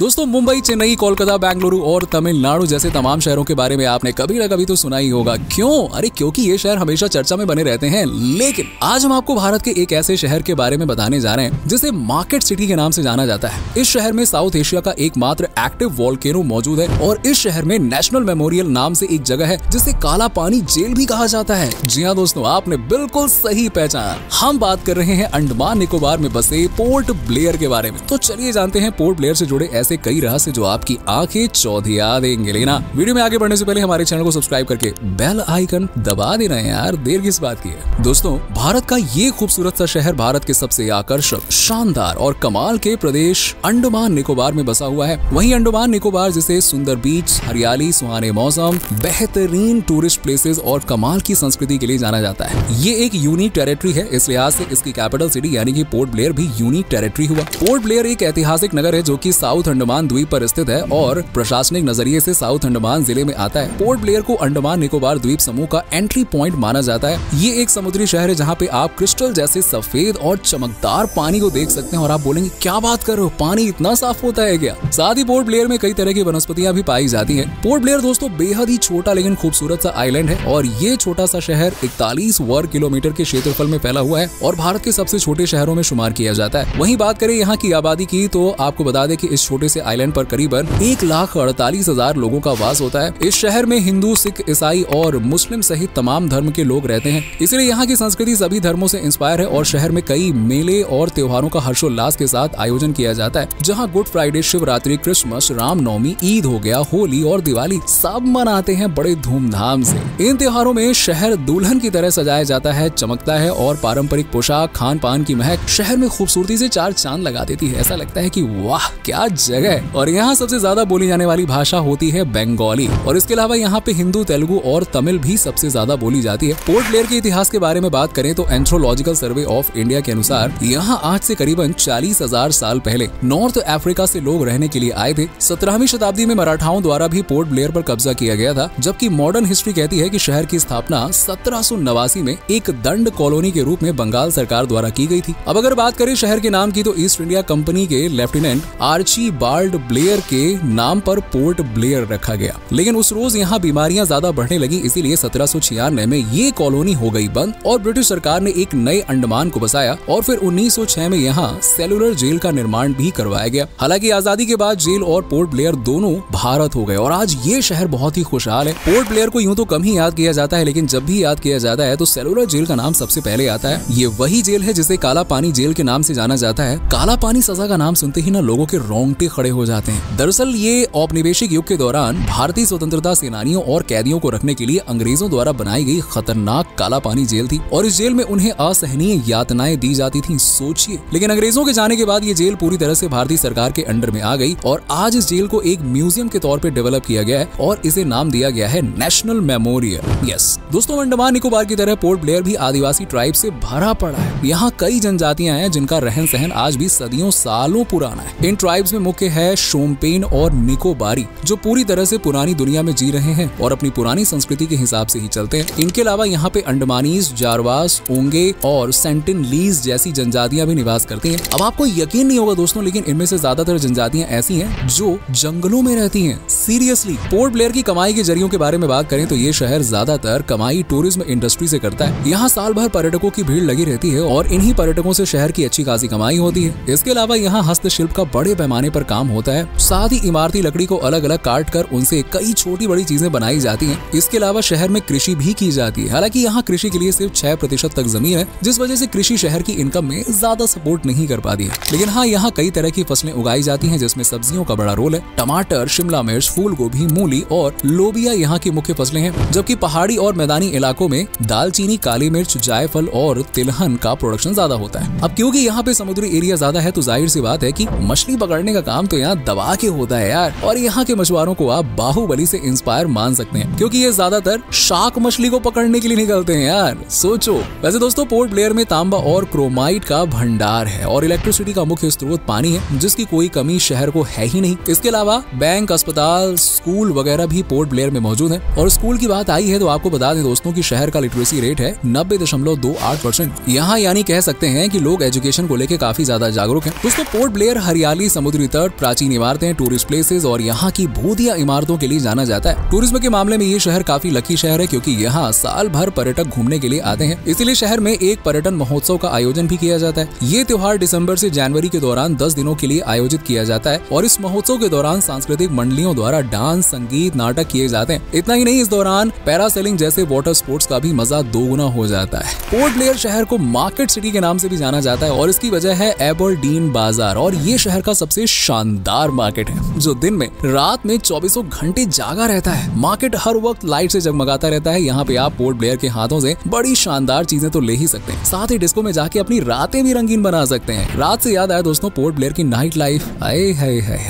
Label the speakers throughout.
Speaker 1: दोस्तों मुंबई, चेन्नई, कोलकाता, बेंगलुरु और तमिलनाडु जैसे तमाम शहरों के बारे में आपने कभी ना कभी तो सुना ही होगा। क्यों? अरे क्योंकि ये शहर हमेशा चर्चा में बने रहते हैं। लेकिन आज हम आपको भारत के एक ऐसे शहर के बारे में बताने जा रहे हैं जिसे मार्केट सिटी के नाम से जाना जाता है। इस शहर में साउथ एशिया का एकमात्र एक्टिव वोल्केनो मौजूद है और इस शहर में नेशनल मेमोरियल नाम से एक जगह है जिसे काला पानी जेल भी कहा जाता है। जी हाँ दोस्तों, आपने बिल्कुल सही पहचाना। हम बात कर रहे हैं अंडमान निकोबार में बसे पोर्ट ब्लेयर के बारे में। तो चलिए जानते हैं पोर्ट ब्लेयर से जुड़े ऐसे कई रहस्य जो आपकी आंखें चौधिया देंगे। लेना वीडियो में आगे बढ़ने से पहले हमारे चैनल को सब्सक्राइब करके बेल आइकन दबा देना है यार, देर किस बात की है। दोस्तों भारत का ये खूबसूरत सा शहर भारत के सबसे आकर्षक, शानदार और कमाल के प्रदेश अंडमान निकोबार में बसा हुआ है। वहीं अंडमान निकोबार जिसे सुंदर बीच, हरियाली, सुहाने मौसम, बेहतरीन टूरिस्ट प्लेसेस और कमाल की संस्कृति के लिए जाना जाता है। ये एक यूनिक टेरिटरी है, इस लिहाज से इसकी कैपिटल सिटी यानी कि पोर्ट ब्लेयर भी यूनिक टेरिटरी हुआ। पोर्ट ब्लेयर एक ऐतिहासिक नगर है जो कि साउथ अंडमान द्वीप पर स्थित है और प्रशासनिक नजरिए से साउथ अंडमान जिले में आता है। पोर्ट ब्लेयर को अंडमान निकोबार द्वीप समूह का एंट्री पॉइंट माना जाता है। ये एक समुद्री शहर है जहाँ पे आप क्रिस्टल जैसे सफेद और चमकदार पानी को देख सकते हैं और आप बोलेंगे क्या बात कर रहे हो, पानी इतना साफ होता है क्या? साथ ही पोर्ट ब्लेयर में कई तरह की वनस्पतियां भी पाई जाती हैं। पोर्ट ब्लेयर दोस्तों बेहद ही छोटा लेकिन खूबसूरत सा आइलैंड है और ये छोटा सा शहर 41 वर्ग किलोमीटर के क्षेत्रफल में फैला हुआ है और भारत के सबसे छोटे शहरों में शुमार किया जाता है। वहीं बात करें यहाँ की आबादी की तो आपको बता दें कि इस छोटे से आइलैंड पर करीबन 1,48,000 लोगों का वास होता है। इस शहर में हिंदू, सिख, ईसाई और मुस्लिम सहित तमाम धर्म के लोग रहते हैं, इसलिए यहाँ की संस्कृति सभी धर्मों से इंस्पायर है और शहर में कई मेले और त्योहारों का हर्षोल्लास के साथ आयोजन किया जाता है, जहाँ Good Friday, Shivratri, Christmas, Ramnavami, Eid हो गया, होली और दिवाली सब मनाते हैं बड़े धूमधाम से। इन त्योहारों में शहर दुल्हन की तरह सजाया जाता है, चमकता है और पारंपरिक पोशाक, खान पान की महक शहर में खूबसूरती से चार चांद लगा देती है। ऐसा लगता है कि वाह क्या जगह। और यहाँ सबसे ज्यादा बोली जाने वाली भाषा होती है बंगाली और इसके अलावा यहाँ पे हिंदू, तेलुगु और तमिल भी सबसे ज्यादा बोली जाती है। पोर्ट ब्लेयर के इतिहास के बारे में बात करें तो एंथ्रोलॉजिकल सर्वे ऑफ इंडिया के अनुसार यहाँ आज से करीबन 40,000 साल पहले नॉर्थ अफ्रीका से लोग रहने के लिए आए थे। 17वीं शताब्दी में मराठाओं द्वारा भी पोर्ट ब्लेयर पर कब्जा किया गया था, जबकि मॉडर्न हिस्ट्री कहती है कि शहर की स्थापना 1789 में एक दंड कॉलोनी के रूप में बंगाल सरकार द्वारा की गई थी। अब अगर बात करें शहर के नाम की तो ईस्ट इंडिया कंपनी के लेफ्टिनेंट आर्चीबाल्ड ब्लेयर के नाम पर पोर्ट ब्लेयर रखा गया, लेकिन उस रोज यहाँ बीमारियां ज्यादा बढ़ने लगी, इसीलिए 1796 में ये कॉलोनी हो गई बंद और ब्रिटिश सरकार ने एक नए अंडमान को बसाया और फिर 1906 में यहाँ सेलुलर जेल का निर्माण भी करवाया गया। हालांकि आजादी के बाद जेल और पोर्ट ब्लेयर दोनों भारत हो गए और आज ये शहर बहुत ही खुशहाल है। पोर्ट ब्लेयर को यूं तो कम ही याद किया जाता है, लेकिन जब भी याद किया जाता है तो सेलुलर जेल का नाम सबसे पहले आता है। ये वही जेल है जिसे काला पानी जेल के नाम से जाना जाता है। काला पानी सजा का नाम सुनते ही ना लोगों के रोंगटे खड़े हो जाते हैं। दरअसल ये औपनिवेशिक युग के दौरान भारतीय स्वतंत्रता सेनानियों और कैदियों को रखने के लिए अंग्रेजों द्वारा बनाई गई खतरनाक काला पानी जेल थी और इस जेल में उन्हें असहनीय यातनाएं दी जाती थी, सोचिए। लेकिन अंग्रेजों के जाने के बाद ये जेल पूरी तरह से भारतीय सरकार के अंडर में आ गई और आज इस जेल को एक म्यूजियम के तौर पे डेवलप किया गया है और इसे नाम दिया गया है नेशनल मेमोरियल। यस दोस्तों, अंडमान निकोबार की तरह पोर्ट ब्लेयर भी आदिवासी ट्राइब से भरा पड़ा है। यहाँ कई जनजातियां हैं जिनका रहन सहन आज भी सदियों सालों पुराना है। इन ट्राइब्स में मुख्य है शोम्पेन और निकोबारी, जो पूरी तरह से पुरानी दुनिया में जी रहे हैं और अपनी पुरानी संस्कृति के हिसाब से ही चलते हैं। इनके अलावा यहाँ पे अंडमानीज, जारवास, ओंगे और सेंटिनलीज जैसी जनजातियां भी निवास करती हैं। अब आपको यकीन नहीं होगा दोस्तों, लेकिन इनमें से ज्यादातर जनजातियां ऐसी हैं जो जंगलों में रहती हैं। सीरियसली। पोर्ट ब्लेयर की कमाई के जरियों के बारे में बात करें तो ये शहर ज्यादातर कमाई टूरिज्म इंडस्ट्री से करता है। यहाँ साल भर पर्यटकों की भीड़ लगी रहती है और इन्हीं पर्यटकों से शहर की अच्छी खासी कमाई होती है। इसके अलावा यहाँ हस्तशिल्प का बड़े पैमाने पर काम होता है। साथ ही इमारती लकड़ी को अलग अलग काट कर उनसे कई छोटी बड़ी चीजें बनाई जाती हैं। इसके अलावा शहर में कृषि भी की जाती है। हालांकि यहाँ कृषि के लिए सिर्फ 6% तक जमीन है, जिस वजह से कृषि शहर की इनकम में ज्यादा सपोर्ट नहीं कर पाती है। लेकिन हाँ, यहाँ कई तरह की फसलें उगाई जाती हैं जिसमें सब्जियों का बड़ा रोल है। टमाटर, शिमला मिर्च, फूल गोभी, मूली और लोबिया यहाँ की मुख्य फसलें हैं, जबकि पहाड़ी और मैदानी इलाकों में दालचीनी, काली मिर्च, जायफल और तिलहन का प्रोडक्शन ज्यादा होता है। अब क्योंकि यहाँ पे समुद्री एरिया ज्यादा है तो जाहिर सी बात है कि मछली पकड़ने का काम तो यहाँ दबा के होता है यार। और यहाँ के मछुआरों को आप बाहुबली से इंस्पायर मान सकते हैं, क्योंकि ये ज्यादातर शार्क मछली को पकड़ने के लिए निकलते हैं यार, सोचो। वैसे दोस्तों, पोर्ट ब्लेयर में तांबा और क्रोमाइट का भंडार है और इलेक्ट्रिसिटी का मुख्य स्रोत पानी है, जिसकी कोई कमी शहर को है ही नहीं। इसके अलावा बैंक, अस्पताल, स्कूल वगैरह भी पोर्ट ब्लेयर में मौजूद है। और स्कूल की बात आई है तो आपको बता दें दोस्तों कि शहर का लिटरेसी रेट है 90.28%। यहाँ यानी कह सकते हैं कि लोग एजुकेशन को लेकर काफी ज्यादा जागरूक हैं। दोस्तों, पोर्ट ब्लेयर हरियाली, समुद्री तट प्राचीन इमारतें, टूरिस्ट प्लेसेस और यहाँ की भूतिया इमारतों के लिए जाना जाता है। टूरिज्म के मामले में ये शहर काफी लकी शहर है क्योंकि यहाँ साल भर पर्यटक घूमने के लिए आते हैं। इसीलिए शहर में एक पर्यटन महोत्सव का आयोजन भी किया जाता है। ये त्योहार दिसंबर से जनवरी के दौरान 10 दिनों के लिए आयोजित किया जाता है और इस महोत्सव के दौरान सांस्कृतिक मंडलियों द्वारा डांस, संगीत, नाटक किए जाते हैं। इतना ही नहीं, इस दौरान पैरासेलिंग जैसे वाटर स्पोर्ट्स का भी मजा दोगुना हो जाता है। पोर्ट ब्लेयर शहर को मार्केट सिटी के नाम से भी जाना जाता है और इसकी वजह है एबरडीन बाजार। और ये शहर का सबसे शानदार मार्केट है जो दिन में रात में 24 घंटे जागा रहता है। मार्केट हर वक्त लाइट से जगमगाता रहता है। यहाँ पे आप पोर्ट ब्लेयर के हाथों से बड़ी शानदार चीजें तो ले ही सकते हैं, साथ ही डिस्को में जाके अपनी रातें भी रंगीन बना सकते हैं। रात से याद आया दोस्तों, पोर्ट ब्लेयर की नाइट लाइफ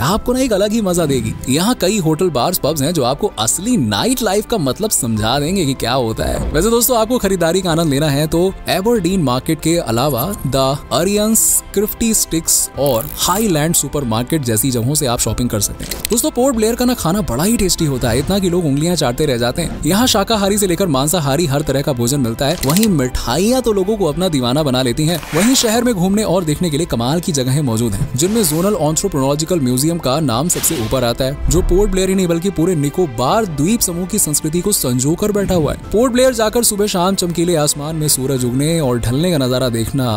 Speaker 1: आपको ना एक अलग ही मजा देगी। यहाँ कई होटल, बार्स, पब्स हैं जो आपको असली नाइट लाइफ का मतलब समझा देंगे कि क्या होता है। वैसे दोस्तों, आपको खरीदारी का आनंद लेना है तो एबरडीन मार्केट के अलावा द अरियंस, क्रिफ्टी स्टिक्स और हाईलैंड सुपरमार्केट जैसी जगहों से आप शॉपिंग कर सकते हैं। दोस्तों, पोर्ट ब्लेयर का ना खाना बड़ा ही टेस्टी होता है, इतना कि लोग उंगलियां चाटते रह जाते हैं। यहाँ शाकाहारी से लेकर मांसाहारी हर तरह का भोजन मिलता है। वहीं मिठाइयाँ तो लोगों को अपना दीवाना बना लेती हैं। वहीं शहर में घूमने और देखने के लिए कमाल की जगहें मौजूद हैं, जिनमें जोनल एंथ्रोपोलॉजिकल म्यूजियम का नाम सबसे ऊपर आता है, जो पोर्ट ब्लेयर ही नहीं बल्कि पूरे निकोबार द्वीप समूह की संस्कृति को संजो कर बैठा हुआ है। पोर्ट ब्लेयर जाकर सुबह शाम चमकीले आसमान में सूरज उगने और ढलने का नजारा देखना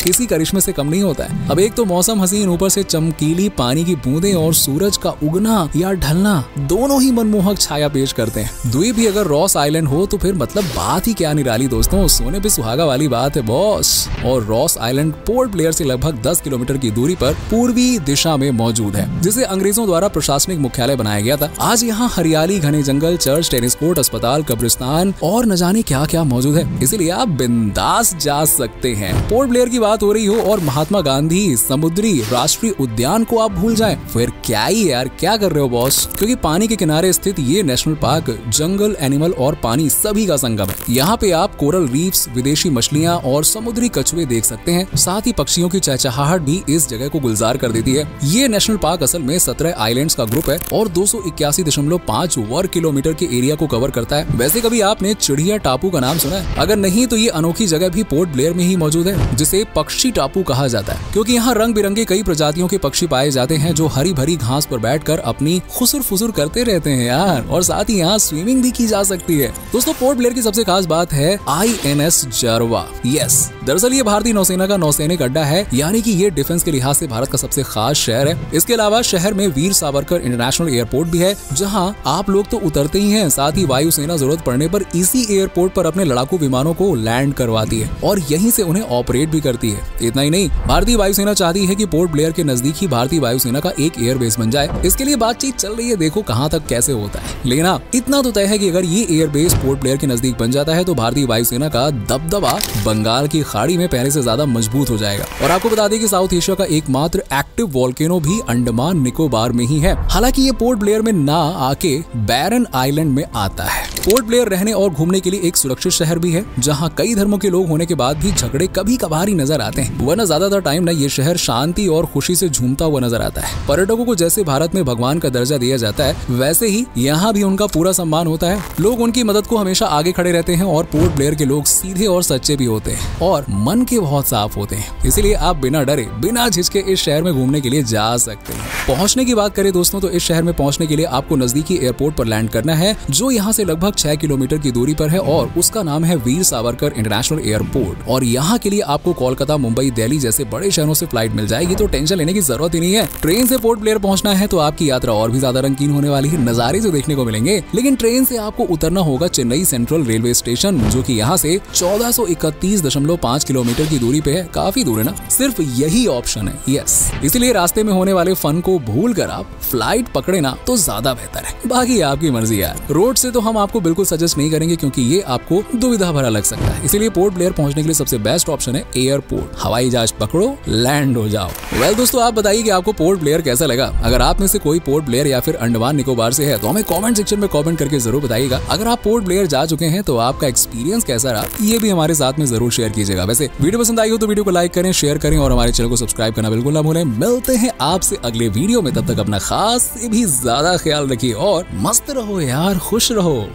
Speaker 1: किसी करिश्मे से कम नहीं होता है। अब एक तो मौसम हसीन, ऊपर से चमकीली पानी की बूंदें और सूरज का उगना या ढलना दोनों ही मनमोहक छाया पेश करते हैं। द्वीप भी अगर रॉस आइलैंड हो तो फिर मतलब बात ही क्या निराली दोस्तों, सोने पे सुहागा वाली बात है बॉस। और रॉस आइलैंड पोर्ट ब्लेयर से लगभग 10 किलोमीटर की दूरी पर पूर्वी दिशा में मौजूद है, जिसे अंग्रेजों द्वारा प्रशासनिक मुख्यालय बनाया गया था। आज यहाँ हरियाली, घने जंगल, चर्च, टेनिस कोर्ट, अस्पताल, कब्रिस्तान और न जाने क्या क्या मौजूद है, इसीलिए आप बिंदास जा सकते हैं। पोर्ट ब्लेयर की बात हो रही हो और महात्मा गांधी समुद्री राष्ट्रीय उद्यान को आप भूल जाएं, फिर क्या ही यार, क्या कर रहे हो बॉस। क्योंकि पानी के किनारे स्थित ये नेशनल पार्क जंगल, एनिमल और पानी सभी का संगम है। यहाँ पे आप कोरल रीफ्स, विदेशी मछलियाँ और समुद्री कछुए देख सकते हैं। साथ ही पक्षियों की चहचहाहट भी इस जगह को गुलजार कर देती है। ये नेशनल पार्क असल में 17 आइलैंड्स का ग्रुप है और 281.5 वर्ग किलोमीटर के एरिया को कवर करता है। वैसे कभी आपने चिड़िया टापू का नाम सुना है? अगर नहीं तो ये अनोखी जगह भी पोर्ट ब्लेयर में ही मौजूद है, जिसे पक्षी टापू कहा जाता है, क्योंकि यहाँ रंग बिरंगे कई प्रजातियों के पक्षी पाए जाते हैं जो हरी भरी घास पर बैठकर अपनी खुसुर फुसुर करते रहते हैं यार। और साथ ही यहाँ स्विमिंग भी की जा सकती है। दोस्तों, पोर्ट ब्लेयर की सबसे खास बात है INS जारवा। यस, दरअसल ये भारतीय नौसेना का नौसैनिक अड्डा है, यानी कि ये डिफेंस के लिहाज से भारत का सबसे खास शहर है। इसके अलावा शहर में वीर सावरकर इंटरनेशनल एयरपोर्ट भी है, जहाँ आप लोग तो उतरते ही हैं, साथ ही वायुसेना जरूरत पड़ने पर इसी एयरपोर्ट पर अपने लड़ाकू विमानों को लैंड करवाती है और यहीं से उन्हें ऑपरेट भी करती है। इतना ही नहीं, भारतीय वायुसेना चाहती है कि पोर्ट ब्लेयर के नजदीक ही भारतीय वायुसेना का एक एयरबेस बन जाए। इसके लिए बातचीत चल रही है, देखो कहाँ तक कैसे होता है। लेकिन हाँ, इतना तो तय है कि अगर ये एयरबेस पोर्ट ब्लेयर के नजदीक बन जाता है तो भारतीय वायुसेना का दबदबा बंगाल की खाड़ी में पहले से ज्यादा मजबूत हो जाएगा। और आपको बता दें कि साउथ एशिया का एकमात्र एक्टिव वोल्केनो भी अंडमान निकोबार में ही है। हालांकि ये पोर्ट ब्लेयर में ना आके बैरन आइलैंड में आता है। पोर्ट ब्लेयर रहने और घूमने के लिए एक सुरक्षित शहर भी है, जहां कई धर्मों के लोग होने के बाद भी झगड़े कभी कभार ही नजर आते हैं, वरना ज्यादातर टाइम ना ये शहर शांति और खुशी से झूमता हुआ नजर आता है। पर्यटकों को जैसे भारत में भगवान का दर्जा दिया जाता है, वैसे ही यहाँ भी उनका पूरा सम्मान होता है। लोग उनकी मदद को हमेशा आगे खड़े रहते हैं और पोर्ट ब्लेयर के लोग सीधे और सच्चे भी होते हैं और मन के बहुत साफ होते हैं। इसीलिए आप बिना डरे, बिना झिझके इस शहर में घूमने के लिए जा सकते हैं। पहुंचने की बात करें दोस्तों, तो इस शहर में पहुंचने के लिए आपको नजदीकी एयरपोर्ट पर लैंड करना है, जो यहाँ से लगभग 6 किलोमीटर की दूरी पर है और उसका नाम है वीर सावरकर इंटरनेशनल एयरपोर्ट। और यहाँ के लिए आपको कोलकाता, मुंबई, दिल्ली जैसे बड़े शहरों से फ्लाइट मिल जाएगी, तो टेंशन लेने की जरूरत ही नहीं है। ट्रेन से पोर्ट ब्लेयर पहुंचना है तो आपकी यात्रा और भी ज्यादा रंगीन होने वाली है, नजारे जो देखने को मिलेंगे। लेकिन ट्रेन से आपको उतरना होगा चेन्नई सेंट्रल रेलवे स्टेशन, जो कि यहाँ से 1431.5 किलोमीटर की दूरी पे है। काफी दूर है ना, सिर्फ यही ऑप्शन है। यस, इसलिए रास्ते में होने वाले फन को भूल कर आप फ्लाइट पकड़े ना तो ज्यादा बेहतर है। बाकी आपकी मर्जी यार। रोड से तो हम आपको बिल्कुल सजेस्ट नहीं करेंगे क्योंकि ये आपको दुविधा भरा लग सकता है। इसीलिए पोर्ट ब्लेयर पहुंचने के लिए सबसे बेस्ट ऑप्शन है एयरपोर्ट। हवाई जहाज पकड़ो, लैंड हो जाओ। वेल दोस्तों, आप बताइए कि आपको पोर्ट ब्लेयर कैसा लगा। अगर आप में से कोई पोर्ट ब्लेयर या फिर अंडमान निकोबार से है तो हमें कमेंट सेक्शन में कमेंट करके जरूर बताइएगा। अगर आप पोर्ट ब्लेयर जा चुके हैं तो आपका एक्सपीरियंस कैसा रहा, ये भी हमारे साथ में जरूर शेयर कीजिएगा। वैसे वीडियो पसंद आई हो तो वीडियो को लाइक करें, शेयर करें और हमारे चैनल को सब्सक्राइब करना बिल्कुल ना भूलें। मिलते हैं आपसे अगले वीडियो में, तब तक अपना खास से भी ज्यादा ख्याल रखिए और मस्त रहो यार, खुश रहो।